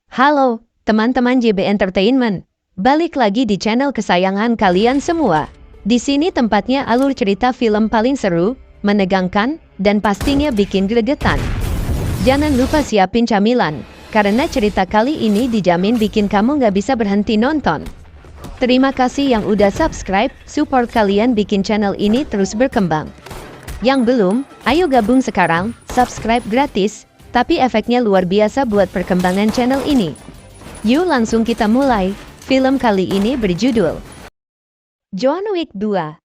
Halo, teman-teman JB Entertainment. Balik lagi di channel kesayangan kalian semua. Di sini tempatnya alur cerita film paling seru, menegangkan, dan pastinya bikin gregetan. Jangan lupa siapin camilan, karena cerita kali ini dijamin bikin kamu nggak bisa berhenti nonton. Terima kasih yang udah subscribe, support kalian bikin channel ini terus berkembang. Yang belum, ayo gabung sekarang, subscribe gratis, tapi efeknya luar biasa buat perkembangan channel ini. Yuk langsung kita mulai. Film kali ini berjudul John Wick 2.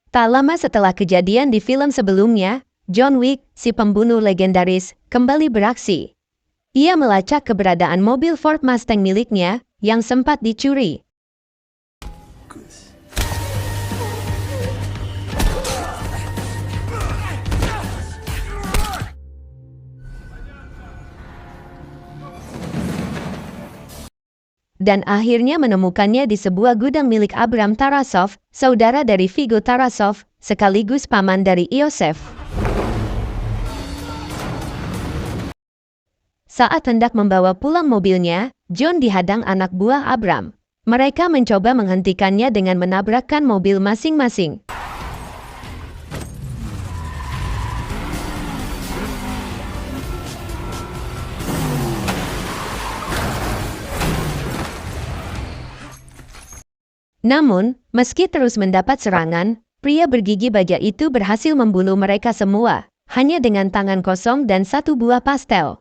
Tak lama setelah kejadian di film sebelumnya, John Wick, si pembunuh legendaris, kembali beraksi. Ia melacak keberadaan mobil Ford Mustang miliknya yang sempat dicuri. Dan akhirnya menemukannya di sebuah gudang milik Abram Tarasov, saudara dari Viggo Tarasov, sekaligus paman dari Iosef. Saat hendak membawa pulang mobilnya, John dihadang anak buah Abram. Mereka mencoba menghentikannya dengan menabrakkan mobil masing-masing. Namun, meski terus mendapat serangan, pria bergigi baja itu berhasil membunuh mereka semua, hanya dengan tangan kosong dan satu buah pastel.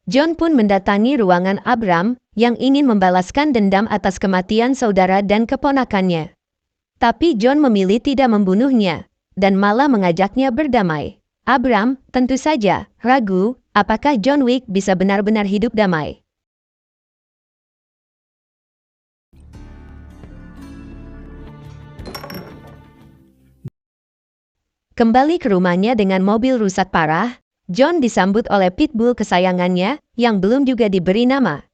John pun mendatangi ruangan Abram, yang ingin membalaskan dendam atas kematian saudara dan keponakannya. Tapi John memilih tidak membunuhnya, dan malah mengajaknya berdamai. Abram, tentu saja, ragu, apakah John Wick bisa benar-benar hidup damai. Kembali ke rumahnya dengan mobil rusak parah, John disambut oleh pitbull kesayangannya, yang belum juga diberi nama.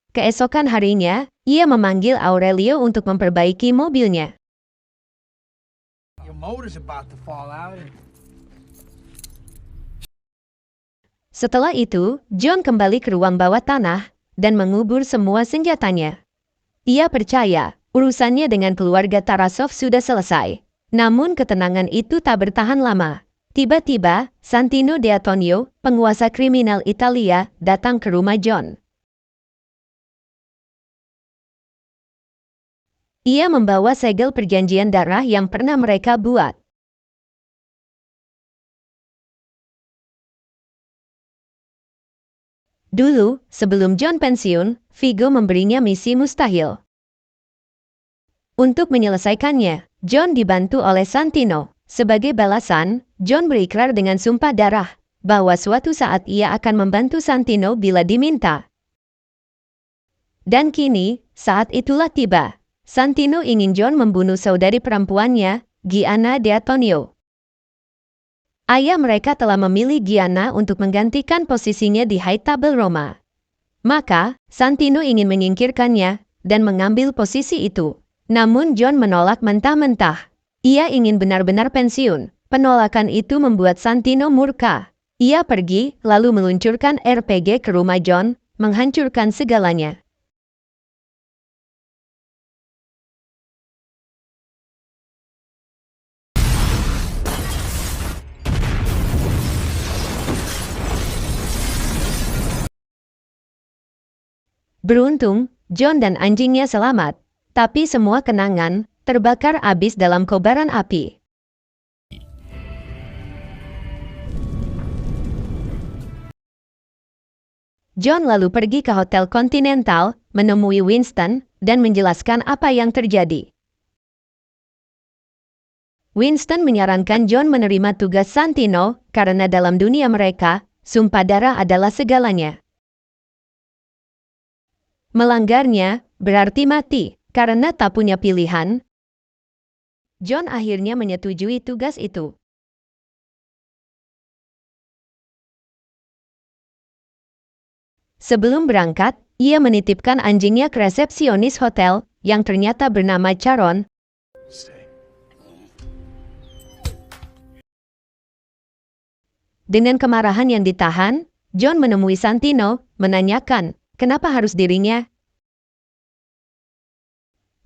Keesokan harinya, ia memanggil Aurelio untuk memperbaiki mobilnya. Setelah itu, John kembali ke ruang bawah tanah dan mengubur semua senjatanya. Ia percaya, urusannya dengan keluarga Tarasov sudah selesai. Namun ketenangan itu tak bertahan lama. Tiba-tiba, Santino D'Antonio, penguasa kriminal Italia, datang ke rumah John. Ia membawa segel perjanjian darah yang pernah mereka buat. Dulu, sebelum John pensiun, Viggo memberinya misi mustahil. Untuk menyelesaikannya, John dibantu oleh Santino. Sebagai balasan, John berikrar dengan sumpah darah bahwa suatu saat ia akan membantu Santino bila diminta. Dan kini, saat itulah tiba. Santino ingin John membunuh saudari perempuannya, Gianna D'Antonio. Ayah mereka telah memilih Gianna untuk menggantikan posisinya di High Table Roma. Maka, Santino ingin menyingkirkannya dan mengambil posisi itu. Namun John menolak mentah-mentah. Ia ingin benar-benar pensiun. Penolakan itu membuat Santino murka. Ia pergi, lalu meluncurkan RPG ke rumah John, menghancurkan segalanya. Beruntung, John dan anjingnya selamat, tapi semua kenangan terbakar habis dalam kobaran api. John lalu pergi ke Hotel Continental, menemui Winston, dan menjelaskan apa yang terjadi. Winston menyarankan John menerima tugas Santino, karena dalam dunia mereka, sumpah darah adalah segalanya. Melanggarnya, berarti mati, karena tak punya pilihan. John akhirnya menyetujui tugas itu. Sebelum berangkat, ia menitipkan anjingnya ke resepsionis hotel yang ternyata bernama Charon. Dengan kemarahan yang ditahan, John menemui Santino, menanyakan, kenapa harus dirinya?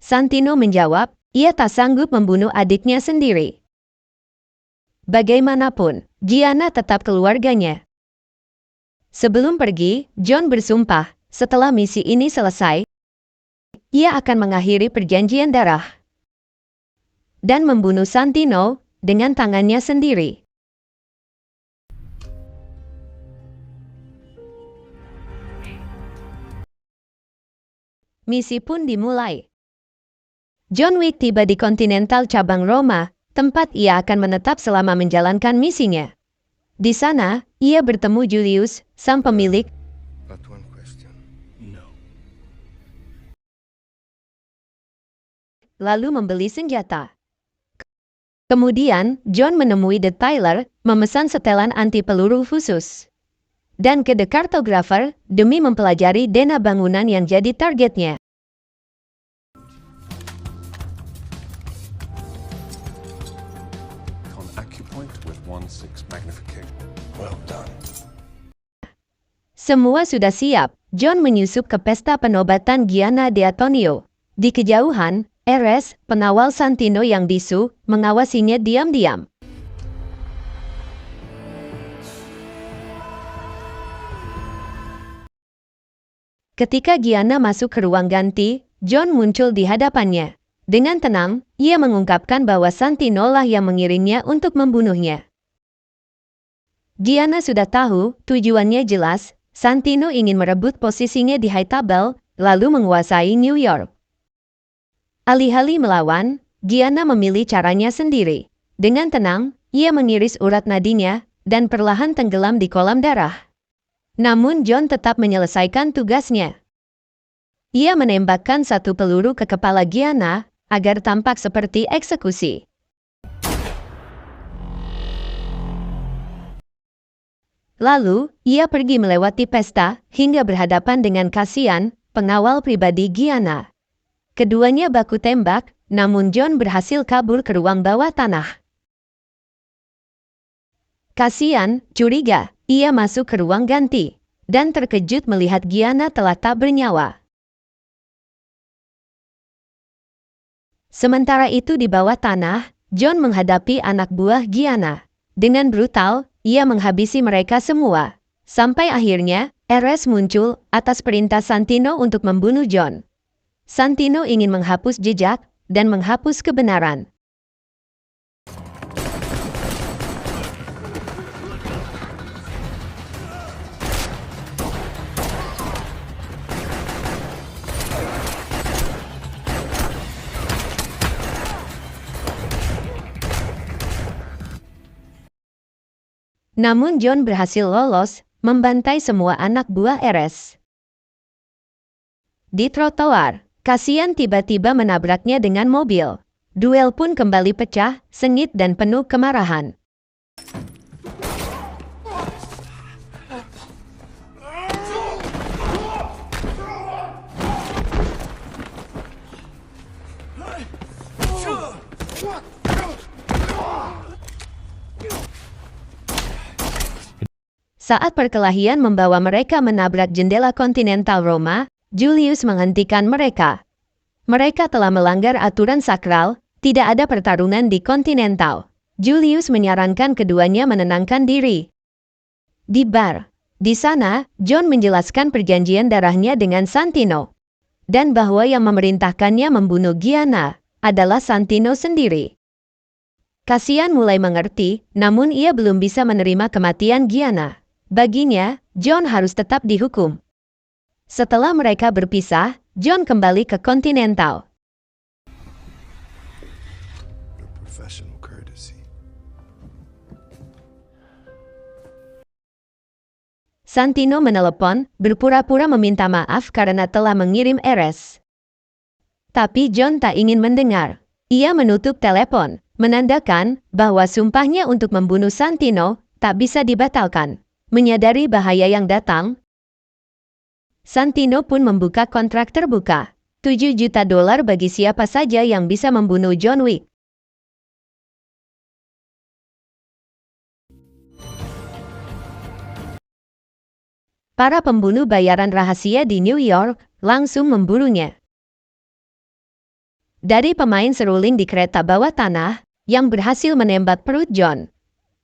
Santino menjawab, ia tak sanggup membunuh adiknya sendiri. Bagaimanapun, Gianna tetap keluarganya. Sebelum pergi, John bersumpah, setelah misi ini selesai, ia akan mengakhiri perjanjian darah dan membunuh Santino dengan tangannya sendiri. Misi pun dimulai. John Wick tiba di Continental cabang Roma, tempat ia akan menetap selama menjalankan misinya. Di sana, ia bertemu Julius, sang pemilik, lalu membeli senjata. Kemudian, John menemui The Tyler, memesan setelan anti peluru khusus. Dan ke The Cartographer, demi mempelajari dena bangunan yang jadi targetnya. Semua sudah siap. John menyusup ke pesta penobatan Gianna de Antonio. Di kejauhan, Eres, pengawal Santino yang bisu, mengawasinya diam-diam. Ketika Gianna masuk ke ruang ganti, John muncul di hadapannya. Dengan tenang, ia mengungkapkan bahwa Santino lah yang mengirimnya untuk membunuhnya. Gianna sudah tahu, tujuannya jelas, Santino ingin merebut posisinya di High Table, lalu menguasai New York. Alih-alih melawan, Gianna memilih caranya sendiri. Dengan tenang, ia mengiris urat nadinya, dan perlahan tenggelam di kolam darah. Namun John tetap menyelesaikan tugasnya. Ia menembakkan satu peluru ke kepala Gianna, agar tampak seperti eksekusi. Lalu, ia pergi melewati pesta, hingga berhadapan dengan Cassian, pengawal pribadi Gianna. Keduanya baku tembak, namun John berhasil kabur ke ruang bawah tanah. Cassian curiga, ia masuk ke ruang ganti, dan terkejut melihat Gianna telah tak bernyawa. Sementara itu di bawah tanah, John menghadapi anak buah Gianna. Dengan brutal, ia menghabisi mereka semua. Sampai akhirnya, Eres muncul atas perintah Santino untuk membunuh John. Santino ingin menghapus jejak dan menghapus kebenaran. Namun John berhasil lolos, membantai semua anak buah Eres. Di trotoar, Cassian tiba-tiba menabraknya dengan mobil. Duel pun kembali pecah, sengit dan penuh kemarahan. Saat perkelahian membawa mereka menabrak jendela Continental Roma, Julius menghentikan mereka. Mereka telah melanggar aturan sakral, tidak ada pertarungan di Continental. Julius menyarankan keduanya menenangkan diri. Di bar, di sana, John menjelaskan perjanjian darahnya dengan Santino. Dan bahwa yang memerintahkannya membunuh Gianna adalah Santino sendiri. Cassian mulai mengerti, namun ia belum bisa menerima kematian Gianna. Baginya, John harus tetap dihukum. Setelah mereka berpisah, John kembali ke Continental. Santino menelepon, berpura-pura meminta maaf karena telah mengirim Eres. Tapi John tak ingin mendengar. Ia menutup telepon, menandakan bahwa sumpahnya untuk membunuh Santino tak bisa dibatalkan. Menyadari bahaya yang datang, Santino pun membuka kontrak terbuka. $7 juta bagi siapa saja yang bisa membunuh John Wick. Para pembunuh bayaran rahasia di New York langsung memburunya. Dari pemain seruling di kereta bawah tanah yang berhasil menembak perut John,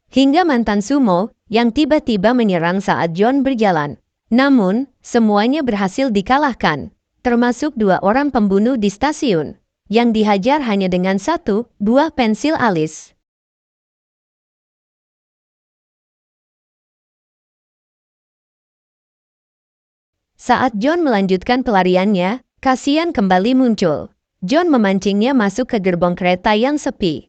hingga mantan sumo yang tiba-tiba menyerang saat John berjalan. Namun, semuanya berhasil dikalahkan, termasuk 2 orang pembunuh di stasiun, yang dihajar hanya dengan 1 buah pensil alis. Saat John melanjutkan pelariannya, Cassian kembali muncul. John memancingnya masuk ke gerbong kereta yang sepi.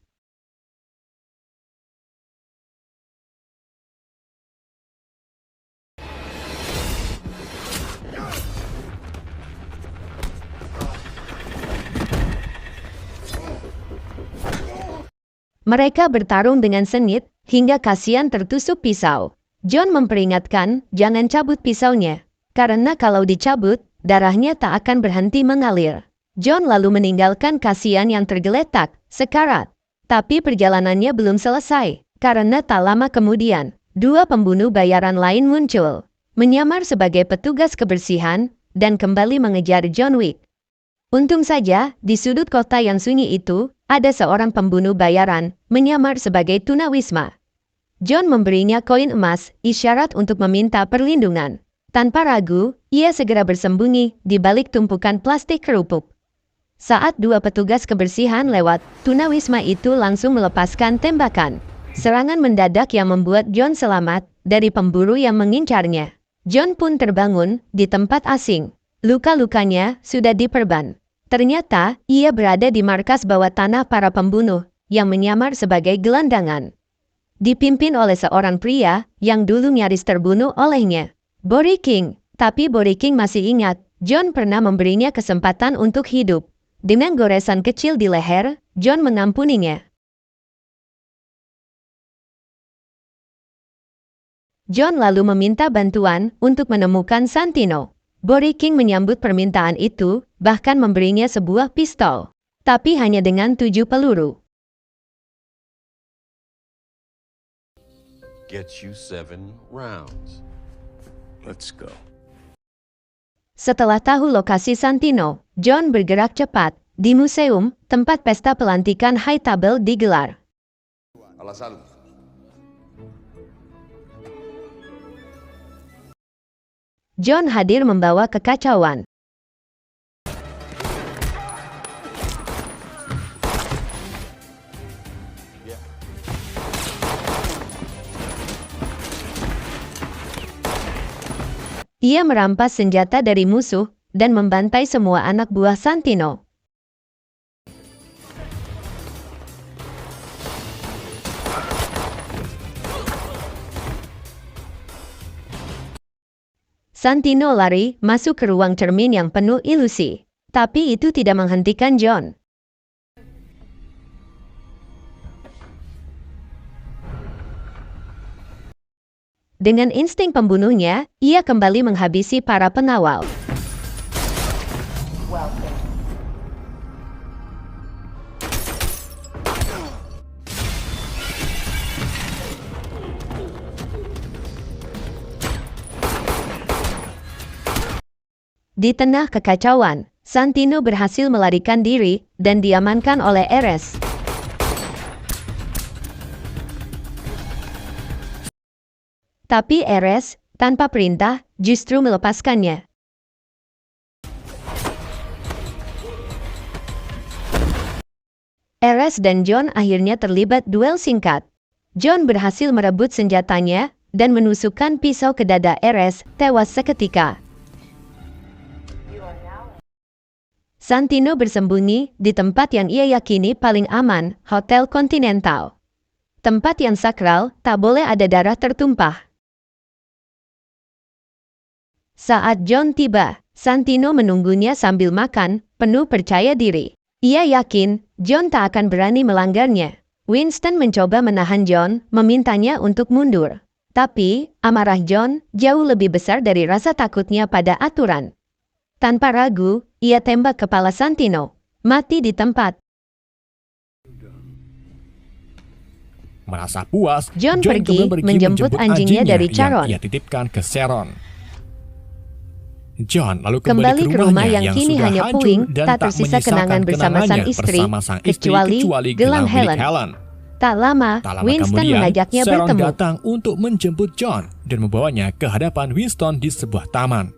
Mereka bertarung dengan sengit hingga Cassian tertusuk pisau. John memperingatkan jangan cabut pisaunya, karena kalau dicabut, darahnya tak akan berhenti mengalir. John lalu meninggalkan Cassian yang tergeletak, sekarat. Tapi perjalanannya belum selesai, karena tak lama kemudian, 2 pembunuh bayaran lain muncul, menyamar sebagai petugas kebersihan, dan kembali mengejar John Wick. Untung saja, di sudut kota yang sunyi itu, ada seorang pembunuh bayaran, menyamar sebagai tunawisma. John memberinya koin emas, isyarat untuk meminta perlindungan. Tanpa ragu, ia segera bersembunyi di balik tumpukan plastik kerupuk. Saat 2 petugas kebersihan lewat, tunawisma itu langsung melepaskan tembakan. Serangan mendadak yang membuat John selamat dari pemburu yang mengincarnya. John pun terbangun di tempat asing. Luka-lukanya sudah diperban. Ternyata, ia berada di markas bawah tanah para pembunuh yang menyamar sebagai gelandangan. Dipimpin oleh seorang pria yang dulu nyaris terbunuh olehnya, Body King. Tapi Body King masih ingat, John pernah memberinya kesempatan untuk hidup. Dengan goresan kecil di leher, John mengampuninya. John lalu meminta bantuan untuk menemukan Santino. Body King menyambut permintaan itu, bahkan memberinya sebuah pistol. Tapi hanya dengan 7 peluru. Get you 7 rounds. Let's go. Setelah tahu lokasi Santino, John bergerak cepat di museum, tempat pesta pelantikan high table digelar. John hadir membawa kekacauan. Ia merampas senjata dari musuh dan membantai semua anak buah Santino. Santino lari masuk ke ruang cermin yang penuh ilusi, tapi itu tidak menghentikan John. Dengan insting pembunuhnya, ia kembali menghabisi para pengawal. Di tengah kekacauan, Santino berhasil melarikan diri dan diamankan oleh Ares. Tapi Ares, tanpa perintah, justru melepaskannya. Ares dan John akhirnya terlibat duel singkat. John berhasil merebut senjatanya dan menusukkan pisau ke dada Ares, tewas seketika. Santino bersembunyi di tempat yang ia yakini paling aman, Hotel Continental. Tempat yang sakral, tak boleh ada darah tertumpah. Saat John tiba, Santino menunggunya sambil makan, penuh percaya diri. Ia yakin John tak akan berani melanggarnya. Winston mencoba menahan John, memintanya untuk mundur. Tapi, amarah John jauh lebih besar dari rasa takutnya pada aturan. Tanpa ragu, ia tembak kepala Santino, mati di tempat. Merasa puas, John pergi kemudian menjemput anjingnya dari yang Charon. ia titipkan ke Sharon. John lalu Kembali ke rumah rumahnya yang kini sudah hanya hancur puing, dan tak tersisa kenangan bersama sang istri, kecuali gelang Helen. Tak lama, Winston kemudian, mengajaknya Sharon bertemu. datang untuk menjemput John dan membawanya ke hadapan Winston di sebuah taman.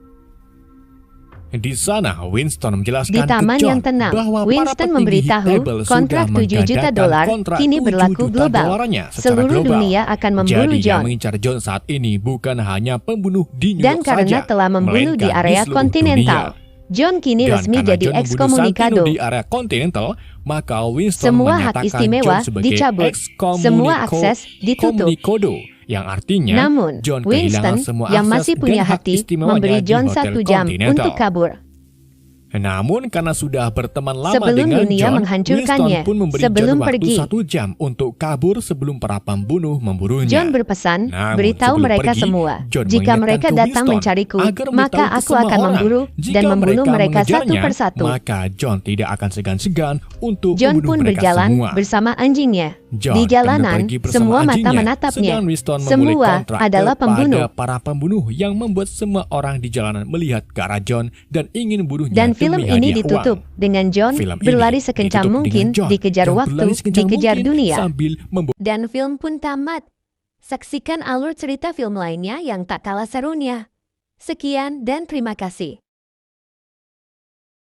Di sana, Winston menjelaskan Di ke taman John yang tenang, bahwa para Winston petinggi memberitahu Table kontrak sudah 7 juta menggadaikan dolar kontrak kini 7 berlaku juta global. dolarnya secara Seluruh global. dunia akan memburu Jadi yang John. mengincar John saat ini bukan hanya pembunuh di New Dan York karena saja, telah membunuh di melainkan area seluruh kontinental, dunia. John kini Dan resmi karena jadi John membunuh ekskomunikado. Santino di area kontinental, maka Winston Semua hak menyatakan istimewa John sebagai dicabut. Semua akses ditutup. ekskomunikodo, yang artinya Namun, John Winston kehilangan semua yang akses masih punya dan hak hati istimewanya memberi di John Hotel 1 jam Continental. untuk kabur. Namun karena sudah berteman lama Sebelum dengan dunia John, menghancurkannya, Winston pun memberi sebelum John waktu pergi. 1 jam untuk kabur sebelum para pembunuh memburunya. John berpesan, Namun, beritahu sebelum mereka pergi, semua, John jika mengingatkan mereka ke datang Winston mencariku, agar maka memberitahu ke aku semua akan orang, memburu jika dan membunuh mereka satu mengejarnya, persatu. Maka John tidak akan segan-segan untuk John membunuh pun mereka berjalan semua. bersama anjingnya. John Di jalanan, pergi bersama semua mata anjingnya, menatapnya. sedang Winston memulai Semua kontrak adalah kepada pembunuh. para pembunuh yang membuat semua orang di jalanan melihat ke arah John dan ingin bunuhnya Dan demi film ini hadiah ditutup uang. dengan John Film ini berlari sekencang ditutup mungkin, dengan John dikejar yang waktu, berlari sekencang dikejar mungkin dunia. sambil Dan film pun tamat. Saksikan alur cerita film lainnya yang tak kalah serunya. Sekian dan terima kasih.